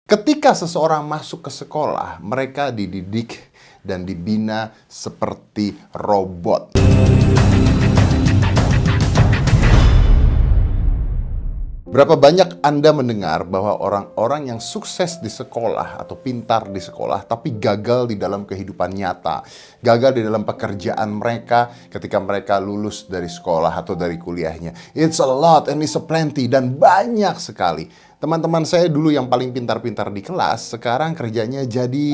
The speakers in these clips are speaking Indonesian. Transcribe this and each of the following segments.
Ketika seseorang masuk ke sekolah, mereka dididik dan dibina seperti robot. Berapa banyak Anda mendengar bahwa orang-orang yang sukses di sekolah atau pintar di sekolah tapi gagal di dalam kehidupan nyata, gagal di dalam pekerjaan mereka ketika mereka lulus dari sekolah atau dari kuliahnya. It's a lot and it's a plenty, dan banyak sekali. Teman-teman saya dulu yang paling pintar-pintar di kelas, sekarang kerjanya jadi,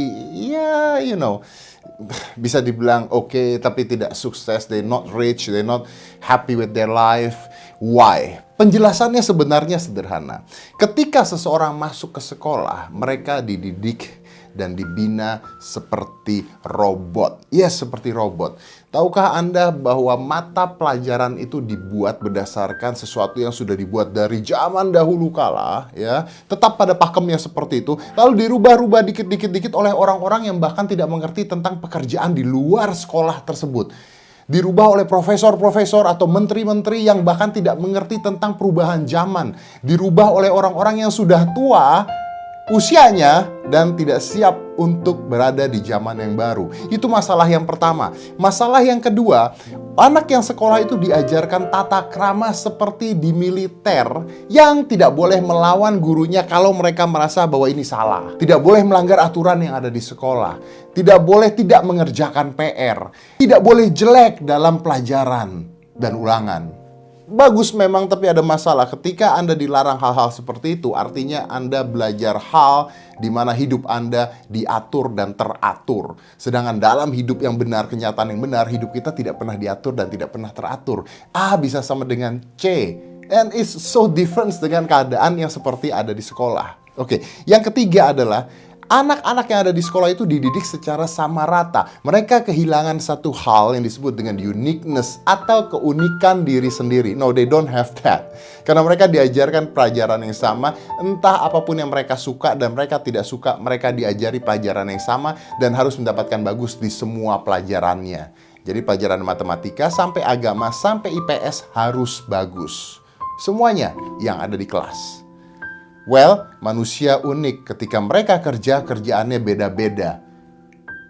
bisa dibilang oke, tapi tidak sukses. They're not rich, they're not happy with their life. Why? Penjelasannya sebenarnya sederhana. Ketika seseorang masuk ke sekolah, mereka dididik dan dibina seperti robot. Yes, seperti robot. Tahukah Anda bahwa mata pelajaran itu dibuat berdasarkan sesuatu yang sudah dibuat dari zaman dahulu kala, ya, tetap pada pakemnya seperti itu, lalu dirubah-rubah dikit-dikit oleh orang-orang yang bahkan tidak mengerti tentang pekerjaan di luar sekolah tersebut. Dirubah oleh profesor-profesor atau menteri-menteri yang bahkan tidak mengerti tentang perubahan zaman. Dirubah oleh orang-orang yang sudah tua usianya dan tidak siap untuk berada di zaman yang baru. Itu masalah yang pertama. Masalah yang kedua, anak yang sekolah itu diajarkan tata krama seperti di militer, yang tidak boleh melawan gurunya kalau mereka merasa bahwa ini salah. Tidak boleh melanggar aturan yang ada di sekolah. Tidak boleh tidak mengerjakan PR. Tidak boleh jelek dalam pelajaran dan ulangan. Bagus memang, tapi ada masalah. Ketika Anda dilarang hal-hal seperti itu, artinya Anda belajar hal di mana hidup Anda diatur dan teratur. Sedangkan dalam hidup yang benar, kenyataan yang benar, hidup kita tidak pernah diatur dan tidak pernah teratur. A bisa sama dengan C. And it's so different dengan keadaan yang seperti ada di sekolah. Oke, yang ketiga adalah anak-anak yang ada di sekolah itu dididik secara sama rata. Mereka kehilangan satu hal yang disebut dengan uniqueness atau keunikan diri sendiri. No, they don't have that. Karena mereka diajarkan pelajaran yang sama, entah apapun yang mereka suka dan mereka tidak suka, mereka diajari pelajaran yang sama dan harus mendapatkan bagus di semua pelajarannya. Jadi pelajaran matematika sampai agama sampai IPS harus bagus. Semuanya yang ada di kelas. Well, manusia unik. Ketika mereka kerjaannya beda-beda.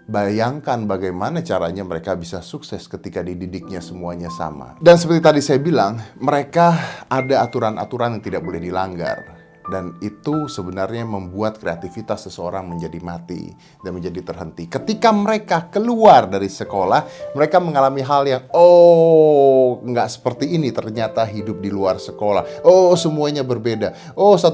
Bayangkan bagaimana caranya mereka bisa sukses ketika dididiknya semuanya sama. Dan seperti tadi saya bilang, mereka ada aturan-aturan yang tidak boleh dilanggar. Dan itu sebenarnya membuat kreativitas seseorang menjadi mati dan menjadi terhenti. Ketika mereka keluar dari sekolah, mereka mengalami hal yang, nggak seperti ini ternyata hidup di luar sekolah. Semuanya berbeda. 1+1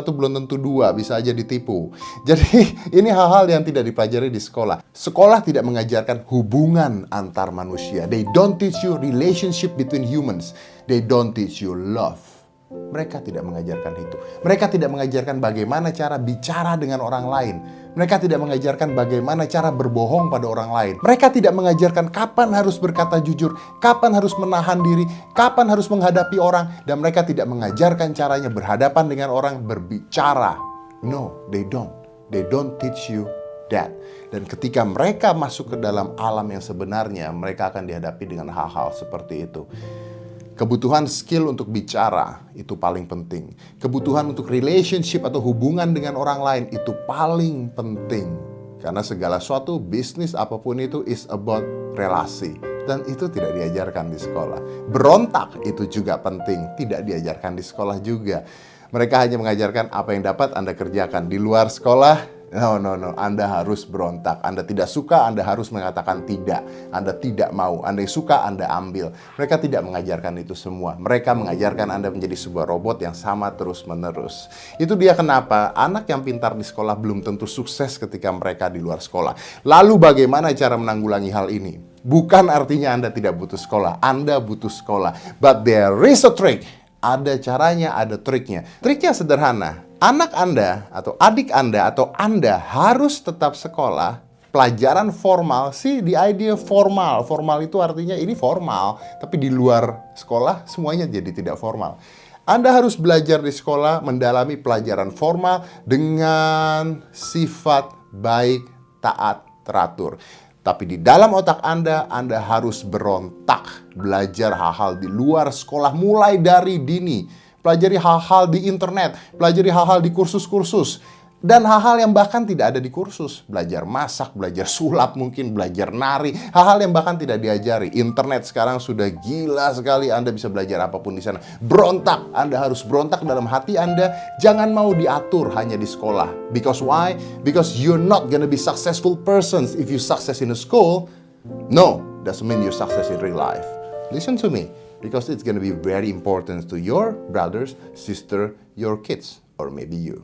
belum tentu 2, bisa aja ditipu. Jadi ini hal-hal yang tidak dipelajari di sekolah. Sekolah tidak mengajarkan hubungan antar manusia. They don't teach you relationship between humans. They don't teach you love. Mereka tidak mengajarkan itu. Mereka tidak mengajarkan bagaimana cara bicara dengan orang lain. Mereka tidak mengajarkan bagaimana cara berbohong pada orang lain. Mereka tidak mengajarkan kapan harus berkata jujur, kapan harus menahan diri, kapan harus menghadapi orang. Dan mereka tidak mengajarkan caranya berhadapan dengan orang, berbicara. No, they don't. They don't teach you that. Dan ketika mereka masuk ke dalam alam yang sebenarnya, mereka akan dihadapi dengan hal-hal seperti itu. Kebutuhan skill untuk bicara itu paling penting. Kebutuhan untuk relationship atau hubungan dengan orang lain itu paling penting. Karena segala suatu bisnis apapun itu is about relasi. Dan itu tidak diajarkan di sekolah. Berontak itu juga penting. Tidak diajarkan di sekolah juga. Mereka hanya mengajarkan apa yang dapat Anda kerjakan. Di luar sekolah, no. Anda harus berontak. Anda tidak suka, Anda harus mengatakan tidak. Anda tidak mau. Anda suka, Anda ambil. Mereka tidak mengajarkan itu semua. Mereka mengajarkan Anda menjadi sebuah robot yang sama terus-menerus. Itu dia kenapa anak yang pintar di sekolah belum tentu sukses ketika mereka di luar sekolah. Lalu bagaimana cara menanggulangi hal ini? Bukan artinya Anda tidak butuh sekolah. Anda butuh sekolah. But there is a trick. Ada caranya, ada triknya. Triknya sederhana. Anak Anda atau adik Anda atau Anda harus tetap sekolah. Pelajaran formal sih, the idea formal. Formal itu artinya ini formal. Tapi di luar sekolah semuanya jadi tidak formal. Anda harus belajar di sekolah mendalami pelajaran formal dengan sifat baik, taat, teratur. Tapi di dalam otak Anda harus berontak. Belajar hal-hal di luar sekolah mulai dari dini. Pelajari hal-hal di internet. Pelajari hal-hal di kursus-kursus. Dan hal-hal yang bahkan tidak ada di kursus. Belajar masak, belajar sulap mungkin, belajar nari. Hal-hal yang bahkan tidak diajari. Internet sekarang sudah gila sekali. Anda bisa belajar apapun di sana. Berontak. Anda harus berontak dalam hati Anda. Jangan mau diatur hanya di sekolah. Because why? Because you're not gonna be successful persons if you success in a school. No, doesn't mean you're success in real life. Listen to me. Because it's gonna be very important to your brothers, sister, your kids, or maybe you.